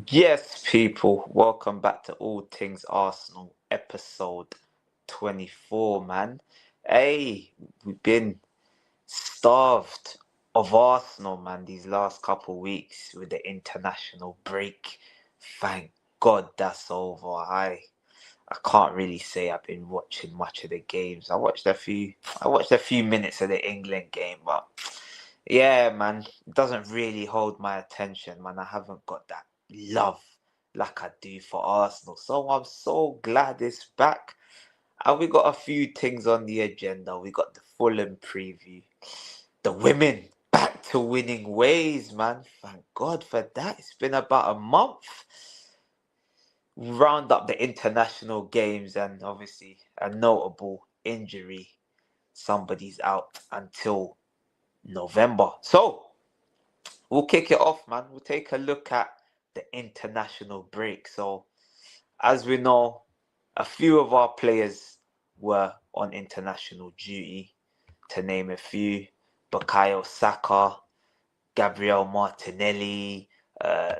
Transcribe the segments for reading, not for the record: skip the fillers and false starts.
Yes, people, welcome back to All Things Arsenal, episode 24, man. Hey, we've been starved of Arsenal, man, these last couple weeks with the international break. Thank God that's over. I can't really say I've been watching much of the games. I watched a few minutes of the England game, but yeah, man, it doesn't really hold my attention, man. I haven't got that love like I do for Arsenal. So I'm so glad it's back. And we got a few things on the agenda. We got the Fulham preview. The women back to winning ways, man. Thank God for that. It's been about a month. Round up the international games and obviously a notable injury. Somebody's out until November. So we'll kick it off, man. We'll take a look at the international break. So, as we know, a few of our players were on international duty. To name a few, Bukayo Saka, Gabriel Martinelli,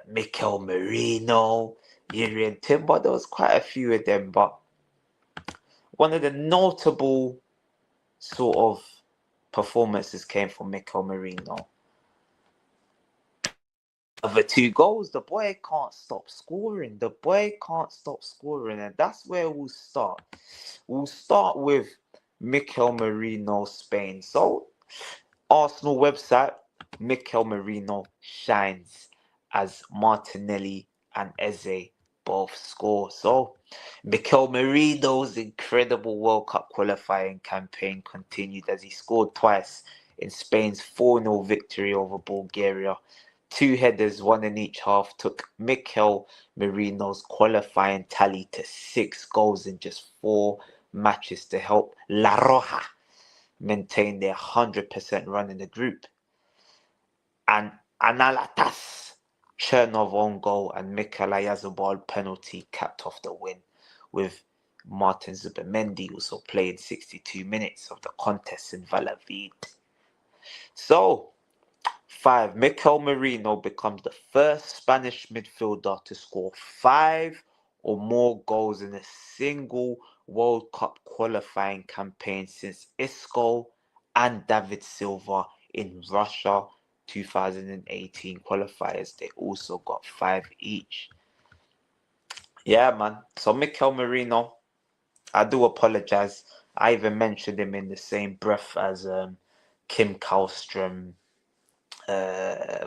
Mikel Merino, Yuri Timber. There was quite a few of them, but one of the notable sort of performances came from Mikel Merino. The two goals, the boy can't stop scoring. The boy can't stop scoring, and that's where we'll start. We'll start with Mikel Merino, Spain. So, Arsenal website, Mikel Merino shines as Martinelli and Eze both score. So, Mikel Merino's incredible World Cup qualifying campaign continued as he scored twice in Spain's 4-0 victory over Bulgaria. Two headers, one in each half, took Mikel Merino's qualifying tally to 6 goals in just 4 matches to help La Roja maintain their 100% run in the group. And Analatas Chernov on goal and Mikel Oyarzabal penalty capped off the win, with Martin Zubimendi also playing 62 minutes of the contest in Valladolid. So, 5. Mikel Merino becomes the first Spanish midfielder to score 5 or more goals in a single World Cup qualifying campaign since Isco and David Silva in Russia 2018 qualifiers. They also got 5 each. Yeah, man. So Mikel Merino, I do apologize. I even mentioned him in the same breath as Kim Kallstrom,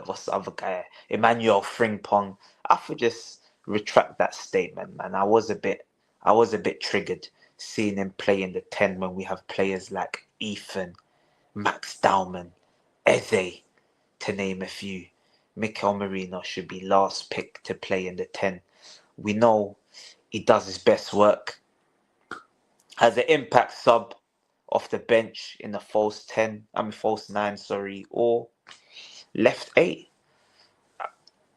what's the other guy? Emmanuel Frimpong. I have to just retract that statement, man. I was a bit triggered seeing him play in the 10 when we have players like Ethan, Max Dowman, Eze, to name a few. Mikel Merino should be last pick to play in the 10. We know he does his best work as an impact sub off the bench in the false 9, sorry, or left 8.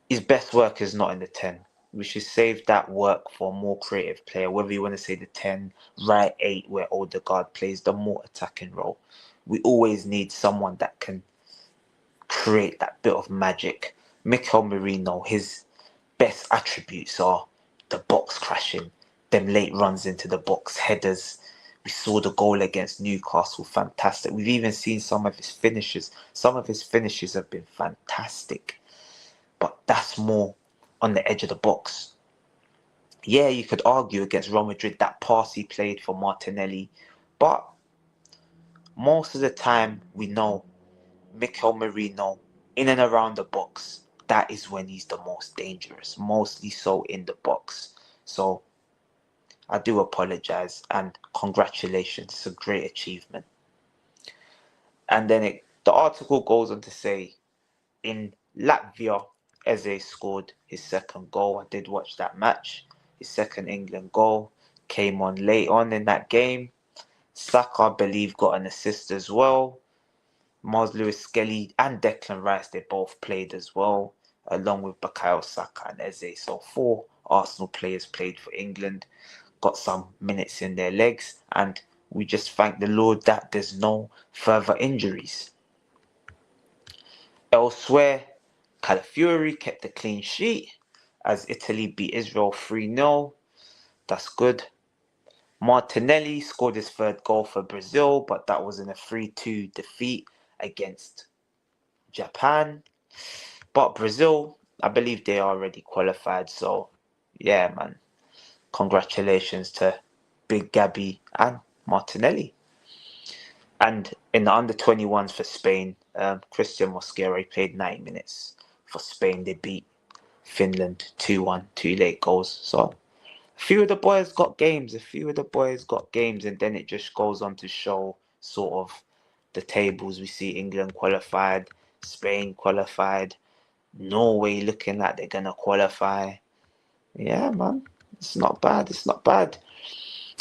His best work is not in the 10. We should save that work for a more creative player, whether you want to say the 10, right 8, where Odegaard plays the more attacking role. We always need someone that can create that bit of magic. Mikel Merino, his best attributes are the box crashing, them late runs into the box, headers. We saw the goal against Newcastle, fantastic. We've even seen some of his finishes. Some of his finishes have been fantastic. But that's more on the edge of the box. Yeah, you could argue against Real Madrid that pass he played for Martinelli, but most of the time we know Mikel Merino in and around the box, that is when he's the most dangerous, mostly so in the box. So I do apologize and congratulations, it's a great achievement. And then the article goes on to say, in Latvia, Eze scored his second goal. I did watch that match. His second England goal came on late on in that game. Saka, I believe, got an assist as well. Mars Lewis Skelly and Declan Rice, they both played as well, along with Bukayo Saka and Eze. So 4 Arsenal players played for England, got some minutes in their legs, and we just thank the Lord that there's no further injuries. Elsewhere, Calafiori kept a clean sheet as Italy beat Israel 3-0. That's good. Martinelli scored his third goal for Brazil, but that was in a 3-2 defeat against Japan. But Brazil, I believe they are already qualified. So, yeah, man. Congratulations to Big Gabby and Martinelli. And in the under-21s for Spain, Christian Mosquera played 90 minutes. For Spain, they beat Finland 2-1, 2 late goals. So, a few of the boys got games. And then it just goes on to show sort of the tables. We see England qualified, Spain qualified, Norway looking like they're going to qualify. Yeah, man. It's not bad.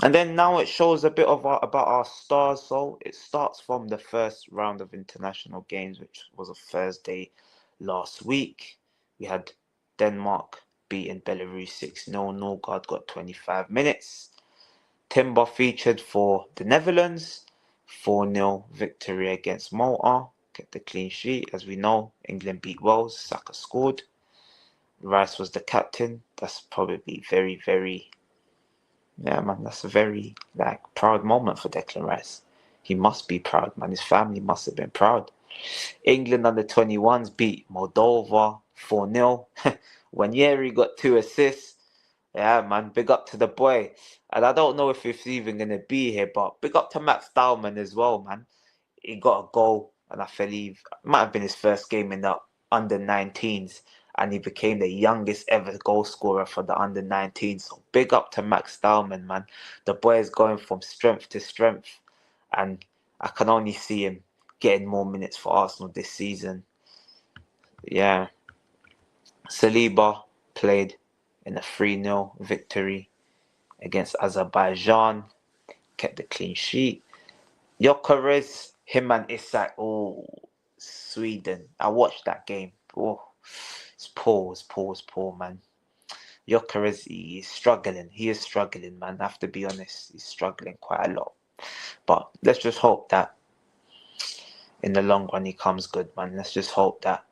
And then now it shows a bit of about our stars. So it starts from the first round of international games, which was a Thursday last week. We had Denmark beating Belarus 6-0. Norgard got 25 minutes. Timber featured for the Netherlands. 4-0 victory against Malta. Kept the clean sheet. As we know, England beat Wales. Saka scored. Rice was the captain. That's probably very, very... Yeah, man, that's a very, proud moment for Declan Rice. He must be proud, man. His family must have been proud. England under-21s beat Moldova 4-0. Wanyeri got 2 assists. Yeah, man, big up to the boy. And I don't know if he's even going to be here, but big up to Matt Stallman as well, man. He got a goal, and I believe it might have been his first game in the under-19s, and he became the youngest ever goal scorer for the under-19s. So big up to Max Stallman, man. The boy is going from strength to strength, and I can only see him getting more minutes for Arsenal this season. Yeah. Saliba played in a 3-0 victory against Azerbaijan. Kept the clean sheet. Gyökeres, him and Isak, Sweden. I watched that game. Oh, it's poor, man. Gyökeres, he is struggling. He is struggling, man. I have to be honest. He's struggling quite a lot. But let's just hope that in the long run he comes good, man. Let's just hope that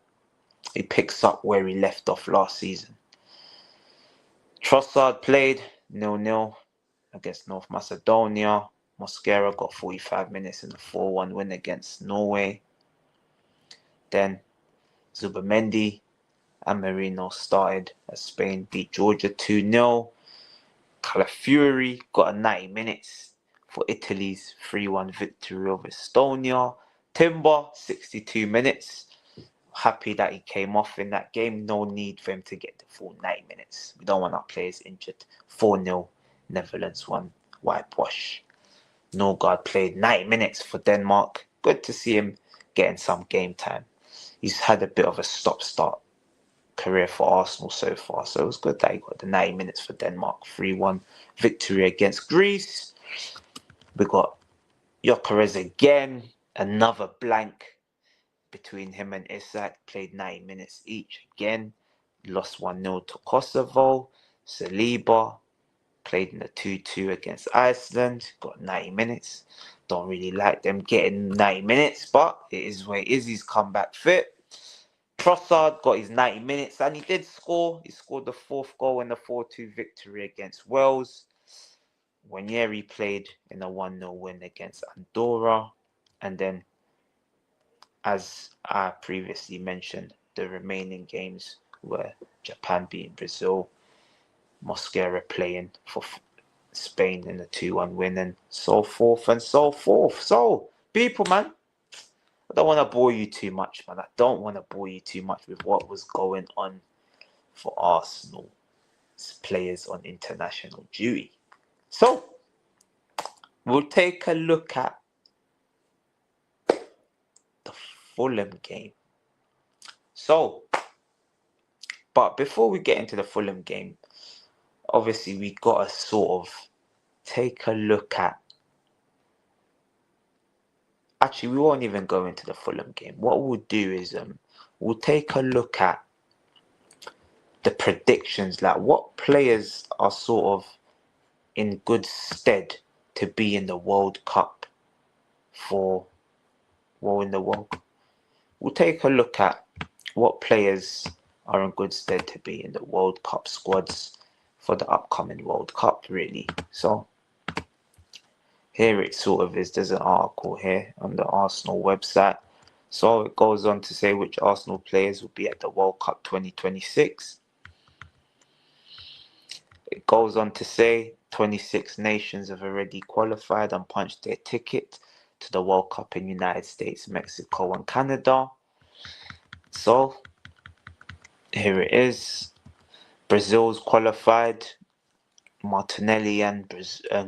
he picks up where he left off last season. Trossard played 0-0 against North Macedonia. Mosquera got 45 minutes in a 4-1 win against Norway. Then Zubamendi and Merino started as Spain beat Georgia 2-0. Calafiori got a 90 minutes for Italy's 3-1 victory over Estonia. Timber, 62 minutes. Happy that he came off in that game. No need for him to get the full 90 minutes. We don't want our players injured. 4-0. Netherlands won. Whitewash. Norgard played 90 minutes for Denmark. Good to see him getting some game time. He's had a bit of a stop-start career for Arsenal so far. So it was good that he got the 90 minutes for Denmark. 3-1 victory against Greece. We got Gyökeres again. Another blank between him and Isak. Played 90 minutes each again. Lost 1-0 to Kosovo. Saliba played in a 2-2 against Iceland. Got 90 minutes. Don't really like them getting 90 minutes, but it is where it is. He's come back fit. Trossard got his 90 minutes and he did score. He scored the 4th goal in the 4-2 victory against Wales. Wanyeri played in a 1-0 win against Andorra. And then, as I previously mentioned, the remaining games were Japan beating Brazil, Mosquera playing for Spain in a 2-1 win, and so forth and so forth. So, people, man, I don't want to bore you too much, man. I don't want to bore you too much with what was going on for Arsenal players on international duty. So, we'll take a look at the Fulham game. So, but before we get into the Fulham game, obviously we got to sort of take a look at... Actually, we won't even go into the Fulham game. What we'll do is we'll take a look at the predictions, like what players are sort of in good stead to be in the World Cup We'll take a look at what players are in good stead to be in the World Cup squads for the upcoming World Cup, really. So here it sort of is. There's an article here on the Arsenal website. So it goes on to say which Arsenal players will be at the World Cup 2026. It goes on to say 26 nations have already qualified and punched their ticket to the World Cup in United States, Mexico and Canada. So here it is. Brazil's qualified. Martinelli and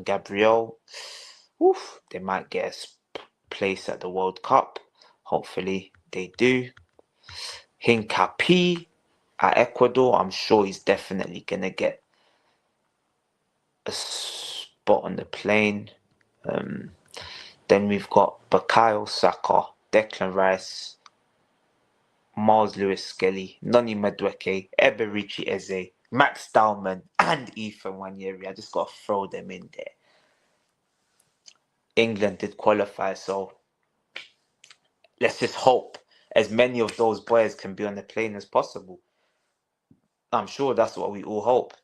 Gabriel. Oof, they might get a place at the World Cup. Hopefully they do. Hincapi at Ecuador. I'm sure he's definitely going to get a spot on the plane. Then we've got Bukayo Saka, Declan Rice, Miles Lewis Skelly, Noni Madueke, Eberici Eze, Max Dowman, and Ethan Wanyeri. I just got to throw them in there. England did qualify, so let's just hope as many of those boys can be on the plane as possible. I'm sure that's what we all hope.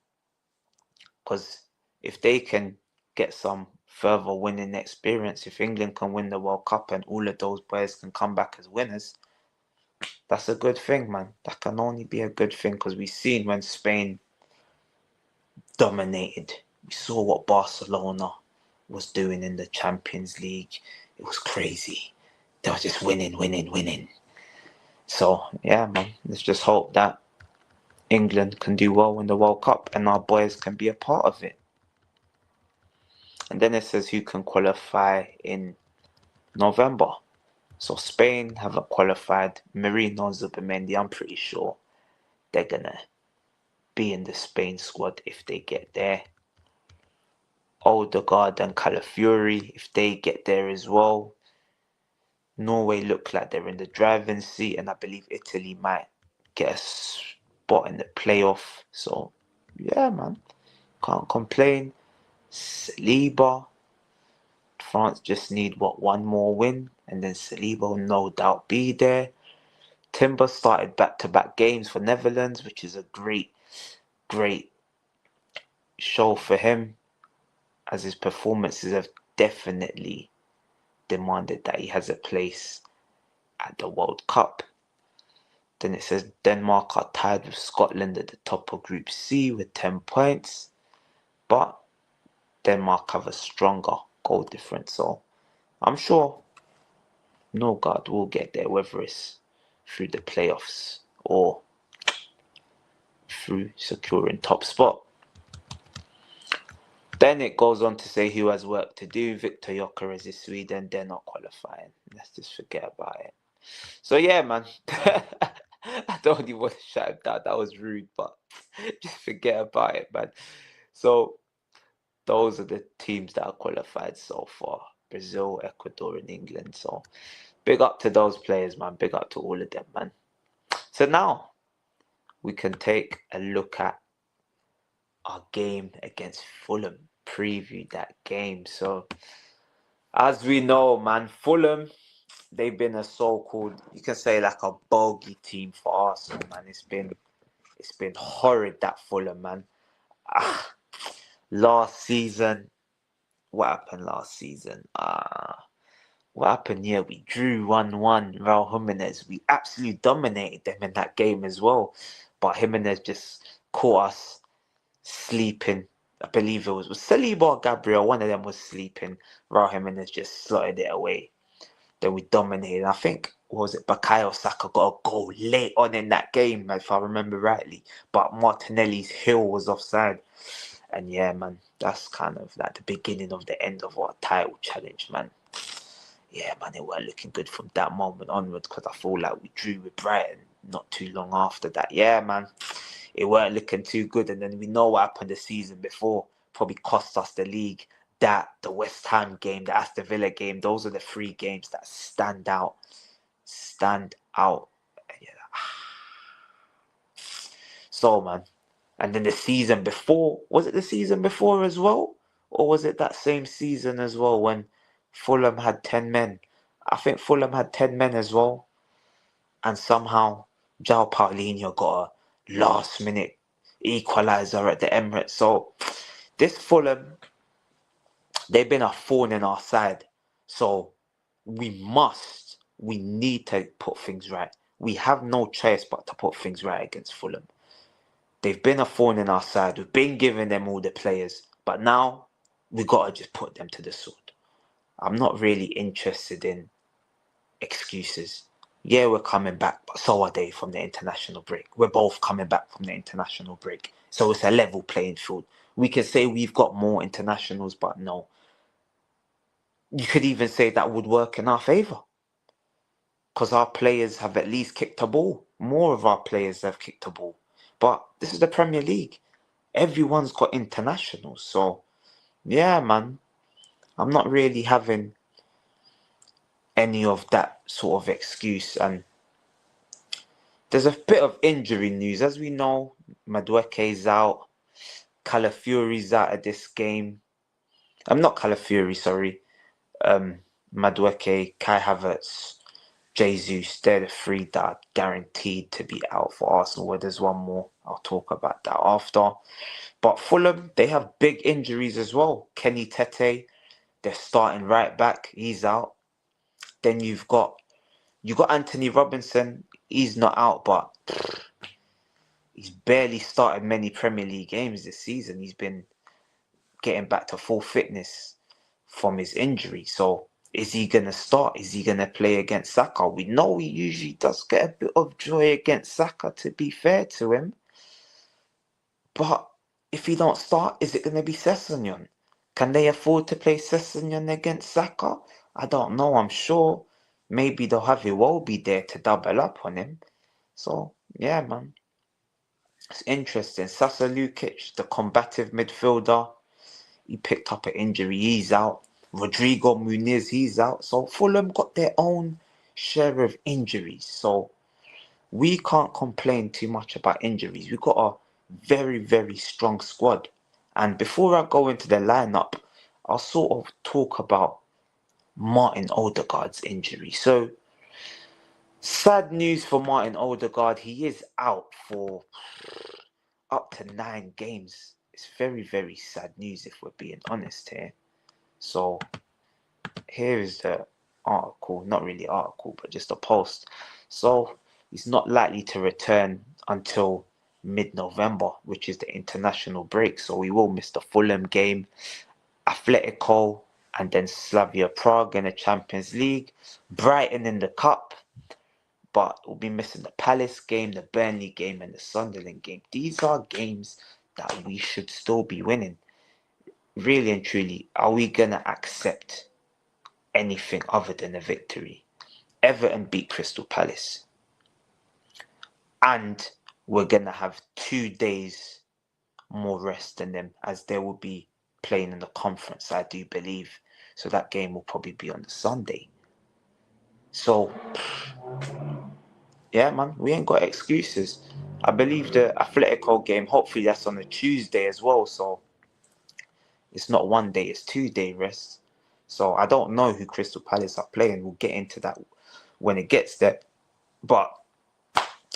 Because if they can get some further winning experience, if England can win the World Cup and all of those boys can come back as winners, that's a good thing, man. That can only be a good thing, because we've seen when Spain dominated. We saw what Barcelona was doing in the Champions League. It was crazy. They were just winning. So, yeah, man, let's just hope that England can do well in the World Cup and our boys can be a part of it. And then it says who can qualify in November. So Spain haven't qualified. Merino, Zubimendi, I'm pretty sure they're going to be in the Spain squad if they get there. Odegaard and Calafiori, if they get there as well. Norway look like they're in the driving seat, and I believe Italy might get a spot in the playoff. So, yeah, man, can't complain. Saliba, France just need, one more win, and then Saliba will no doubt be there. Timber started back-to-back games for Netherlands, which is a great show for him, as his performances have definitely demanded that he has a place at the World Cup. Then it says Denmark are tied with Scotland at the top of Group C with 10 points, but Denmark have a stronger goal difference, so I'm sure Odegaard will get there, whether it's through the playoffs or through securing top spot. Then it goes on to say who has work to do. Victor Gyökeres is Sweden. They're not qualifying. Let's just forget about it. So yeah, man. I don't even want to shout him down. That was rude, but just forget about it, man. So those are the teams that are qualified so far. Brazil, Ecuador, and England. So big up to those players, man. Big up to all of them, man. So now we can take a look at our game against Fulham. Preview that game. So as we know, man, Fulham, they've been a so-called, you can say like a bogey team for Arsenal, man. It's been horrid, that Fulham, man. Last season, what happened last season? What happened? Yeah, we drew 1-1. Raul Jimenez, we absolutely dominated them in that game as well. But Jimenez just caught us sleeping. I believe it was Saliba or Gabriel. One of them was sleeping. Raul Jimenez just slotted it away. Then we dominated. I think, was it Bukayo Saka got a goal late on in that game, if I remember rightly. But Martinelli's heel was offside. And yeah, man, that's kind of like the beginning of the end of our title challenge, man. Yeah, man, it weren't looking good from that moment onwards, because I feel like we drew with Brighton not too long after that. Yeah, man, it weren't looking too good. And then we know what happened the season before. Probably cost us the league. That, the West Ham game, the Aston Villa game, those are the three games that stand out. Yeah. So, man, and then the season before, was it the season before as well? Or was it that same season as well when Fulham had 10 men? I think Fulham had 10 men as well. And somehow João Paulinho got last minute equaliser at the Emirates. So this Fulham, they've been a thorn in our side. So we need to put things right. We have no choice but to put things right against Fulham. They've been a thorn in our side. We've been giving them all the players. But now we got to just put them to the sword. I'm not really interested in excuses. Yeah, we're coming back, but so are they from the international break. We're both coming back from the international break. So it's a level playing field. We can say we've got more internationals, but no. You could even say that would work in our favour. Because our players have at least kicked a ball. More of our players have kicked a ball. But this is the Premier League. Everyone's got internationals. So, yeah, man. I'm not really having any of that sort of excuse. And there's a bit of injury news. As we know, Madueke's out. Calafiori's out of this game. I'm not Calafiori, sorry. Madueke, Kai Havertz, Jesus, they're the three that are guaranteed to be out for Arsenal. Where there's one more, I'll talk about that after. But Fulham, they have big injuries as well. Kenny Tete, they're starting right back, he's out. Then you got Anthony Robinson, he's not out, but he's barely started many Premier League games this season. He's been getting back to full fitness from his injury. So is he going to start? Is he going to play against Saka? We know he usually does get a bit of joy against Saka, to be fair to him. But if he don't start, is it going to be Sessegnon? Can they afford to play Sessegnon against Saka? I don't know. I'm sure maybe they'll have Iwobi there to double up on him. So, yeah, man. It's interesting. Sasa Lukic, the combative midfielder, he picked up an injury. He's out. Rodrigo Muniz, he's out. So Fulham got their own share of injuries. So we can't complain too much about injuries. We've got a very, very strong squad. And before I go into the lineup, I'll sort of talk about Martin Odegaard's injury. So sad news for Martin Odegaard. He is out for up to 9 games. It's very, very sad news if we're being honest here. So here is the article, not really article, but just a post. So he's not likely to return until mid-November, which is the international break. So we will miss the Fulham game, Atletico, and then Slavia Prague in the Champions League, Brighton in the Cup, but we'll be missing the Palace game, the Burnley game, and the Sunderland game. These are games that we should still be winning. Really and truly, are we going to accept anything other than a victory? Everton beat Crystal Palace. And we're going to have 2 days more rest than them, as they will be playing in the conference, I do believe. So that game will probably be on the Sunday. So, yeah, man, we ain't got excuses. I believe the Atletico game, hopefully that's on a Tuesday as well. So it's not 1 day, it's 2 day rest. So I don't know who Crystal Palace are playing. We'll get into that when it gets there. But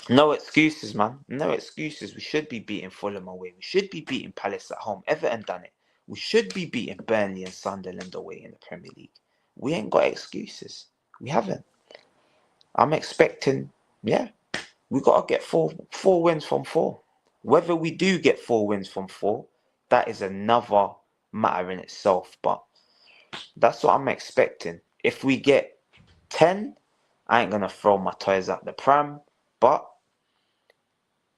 no excuses, man. No excuses. We should be beating Fulham away. We should be beating Palace at home. Everton done it. We should be beating Burnley and Sunderland away in the Premier League. We ain't got excuses. We haven't. I'm expecting, yeah, we got to get four wins from 4. Whether we do get 4 wins from 4, that is another matter in itself. But that's what I'm expecting. If we get 10, I ain't going to throw my toys out the pram. But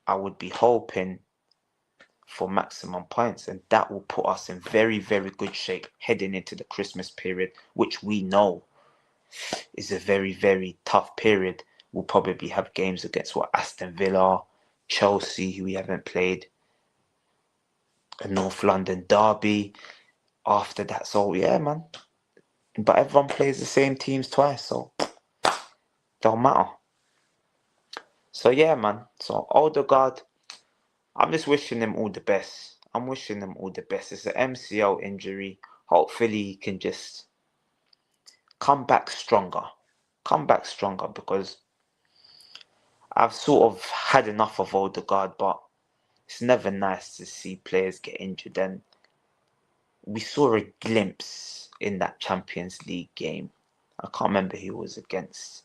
I would be hoping for maximum points, and that will put us in very, very good shape heading into the Christmas period, which we know is a very, very tough period. We'll probably have games against Aston Villa, Chelsea, who we haven't played, a North London derby after that. So yeah, man. But everyone plays the same teams twice, so don't matter. So yeah, man. So Odegaard, I'm just wishing him all the best. I'm wishing him all the best. It's an MCL injury. Hopefully he can just come back stronger. Come back stronger, because I've sort of had enough of Odegaard, but it's never nice to see players get injured. And we saw a glimpse in that Champions League game. I can't remember who it was against.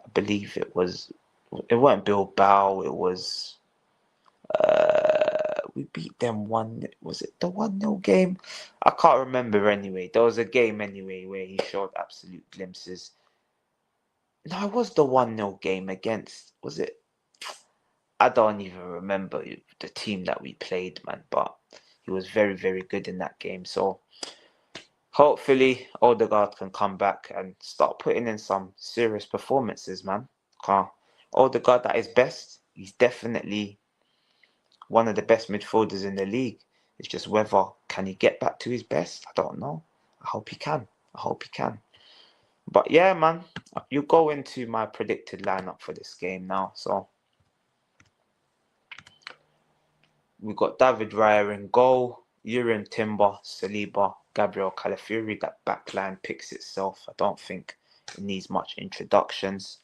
I believe it weren't Bilbao, it was we beat them was it the 1-0 game? I can't remember anyway. There was a game anyway where he showed absolute glimpses. No, it was the 1-0 game against, was it? I don't even remember the team that we played, man, but he was very, very good in that game. So hopefully Odegaard can come back and start putting in some serious performances, man. Odegaard at his best, he's definitely one of the best midfielders in the league. It's just whether can he get back to his best? I don't know. I hope he can. But yeah, man, you go into my predicted lineup for this game now. So we got David Raya in goal, Urim Timber, Saliba, Gabriel Calafiori. That backline picks itself. I don't think it needs much introductions.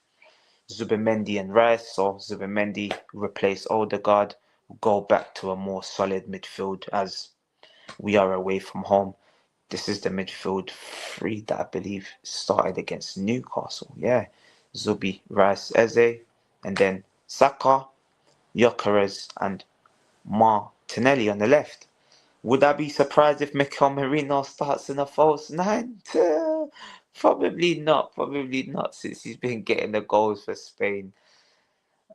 Zubimendi and Rice. So Zubimendi replace Odegaard. Go back to a more solid midfield as we are away from home. This is the midfield three that I believe started against Newcastle. Yeah. Zubi, Rice, Eze, and then Saka, Gyökeres, and Martinelli on the left. Would I be surprised if Mikel Merino starts in a false nine? Probably not, since he's been getting the goals for Spain.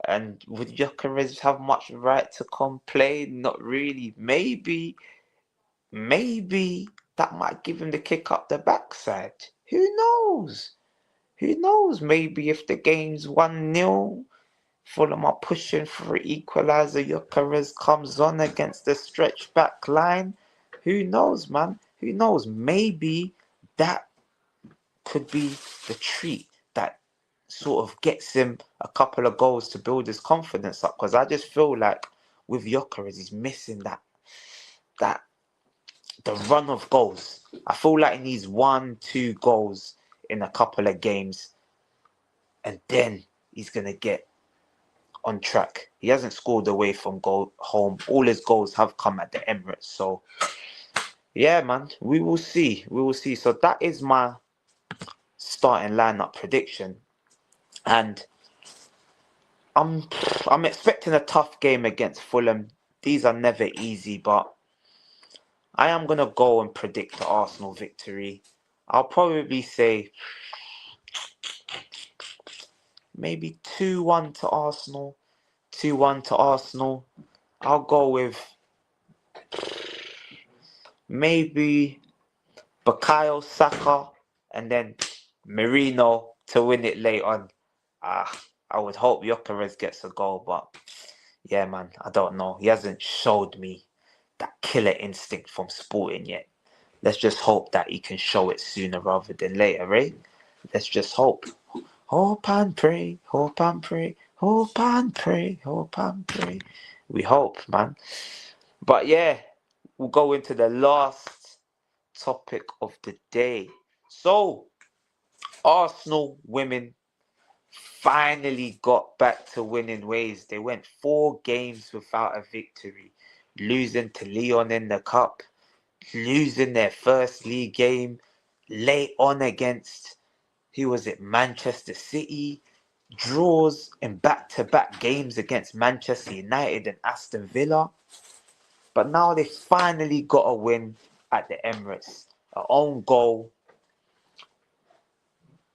And would Gyökeres have much right to complain? Not really. Maybe that might give him the kick up the backside. Who knows? Maybe if the game's 1-0, Fulham are pushing for an equaliser, Gyökeres comes on against the stretch back line. Who knows, man? Maybe that could be the treat that sort of gets him a couple of goals to build his confidence up. Because I just feel like with Gyökeres, he's missing that the run of goals. I feel like he needs 1-2 goals in a couple of games, and then he's gonna get on track. He hasn't scored away from home. All his goals have come at the Emirates. So yeah, man, we will see. So that is my starting lineup prediction, and I'm expecting a tough game against Fulham. These are never easy, but I am gonna go and predict the Arsenal victory. I'll probably say maybe 2-1 to Arsenal. 2-1 to Arsenal. I'll go with maybe Bukayo Saka and then Merino to win it late on. I would hope Gyökeres gets a goal, but yeah, man, I don't know. He hasn't showed me that killer instinct from Sporting yet. Let's just hope that he can show it sooner rather than later, right? Let's just hope. Hope and pray, hope and pray, hope and pray, hope and pray. We hope, man. But yeah, we'll go into the last topic of the day. So, Arsenal women finally got back to winning ways. They went 4 games without a victory, losing to Lyon in the cup, losing their first league game late on against, who was it, Manchester City, draws in back-to-back games against Manchester United and Aston Villa. But now they finally got a win at the Emirates. An own goal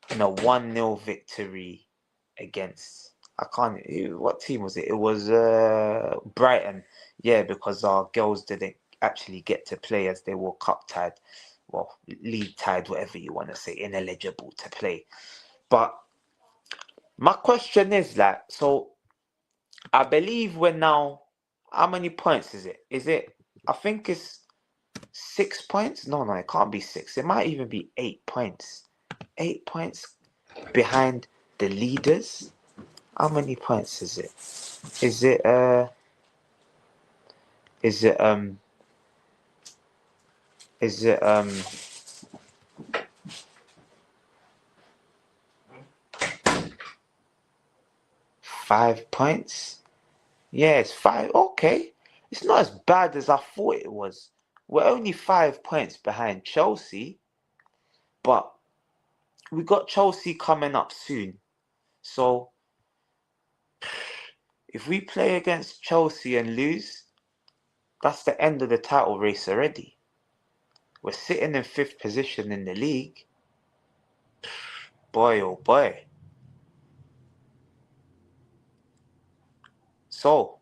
in a 1-0 victory against, what team was it? It was Brighton. Yeah, because our girls didn't actually get to play as they were cup tied. Well, league tied, whatever you want to say, ineligible to play. But my question is so I believe we're now, how many points is it? I think it's 6 points. No, it can't be 6. It might even be 8 points. 8 points behind the leaders. How many points is it? Is it 5 5 points. Yeah, it's 5. Okay. It's not as bad as I thought it was. We're only 5 points behind Chelsea, but we got Chelsea coming up soon. So if we play against Chelsea and lose, that's the end of the title race already. We're sitting in 5th position in the league. Boy, oh boy. So,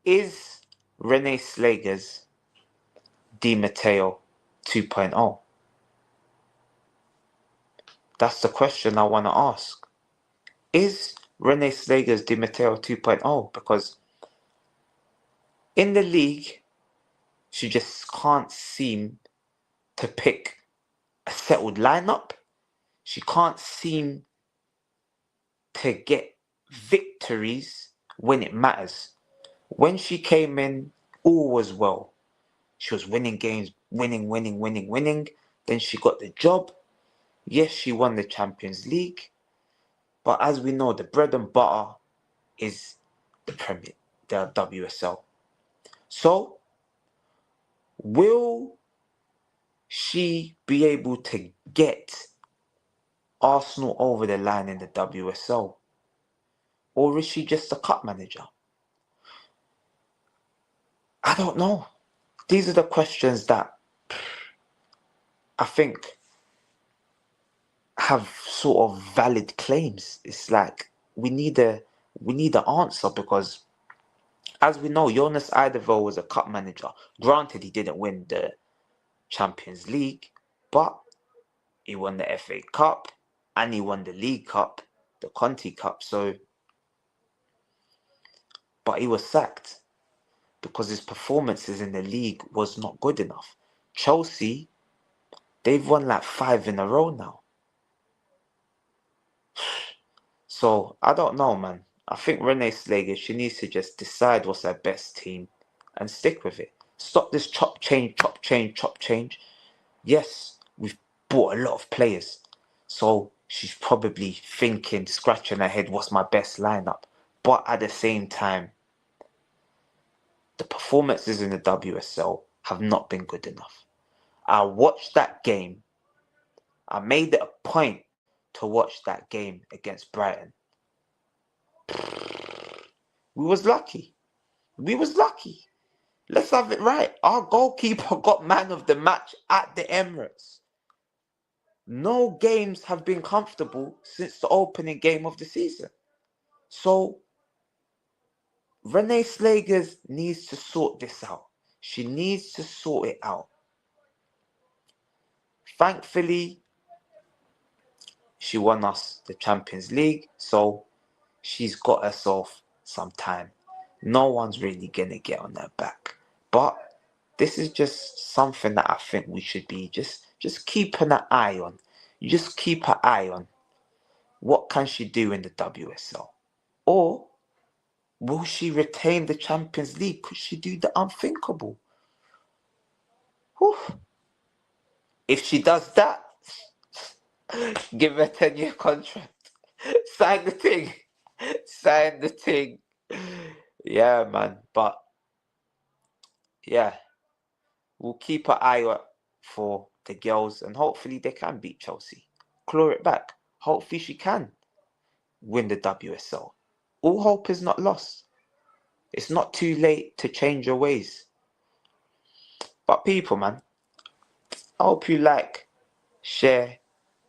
is Renee Slegers Di Matteo 2.0? That's the question I want to ask. Is Renee Slegers Di Matteo 2.0? Because in the league, she just can't seem to pick a settled lineup. She can't seem to get victories when it matters. When she came in, all was well. She was winning games, winning. Then she got the job. Yes, she won the Champions League. But as we know, the bread and butter is the WSL. So, will she be able to get Arsenal over the line in the WSL? Or is she just a cup manager? I don't know. These are the questions that I think have sort of valid claims. It's like we need an answer, because as we know, Jonas Eidevall was a cup manager. Granted, he didn't win the Champions League, but he won the FA Cup and he won the League Cup, the Conti Cup. So, but he was sacked because his performances in the league was not good enough. Chelsea, they've won like 5 in a row now. So, I don't know, man. I think Renee Slegers, she needs to just decide what's her best team and stick with it. Stop this chop change. Yes, we've bought a lot of players. So, she's probably thinking, scratching her head, what's my best lineup? But at the same time, the performances in the WSL have not been good enough. I watched that game. I made it a point to watch that game against Brighton. We was lucky. Let's have it right. Our goalkeeper got man of the match at the Emirates. No games have been comfortable since the opening game of the season. So, Renee Slegers needs to sort this out. She needs to sort it out. Thankfully, she won us the Champions League, so she's got herself some time. No one's really going to get on her back. But this is just something that I think we should be just keeping an eye on. You just keep an eye on what can she do in the WSL. Or will she retain the Champions League? Could she do the unthinkable? Whew. If she does that, give her a 10-year contract. Sign the thing. Sign the thing. Yeah, man. But, yeah. We'll keep an eye out for the girls, and hopefully they can beat Chelsea. Claw it back. Hopefully she can win the WSL. All hope is not lost. It's not too late to change your ways. But people, man, I hope you like, share,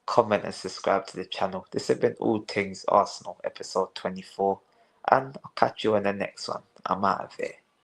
comment and subscribe to the channel. This has been All Things Arsenal, episode 24. And I'll catch you on the next one. I'm out of here.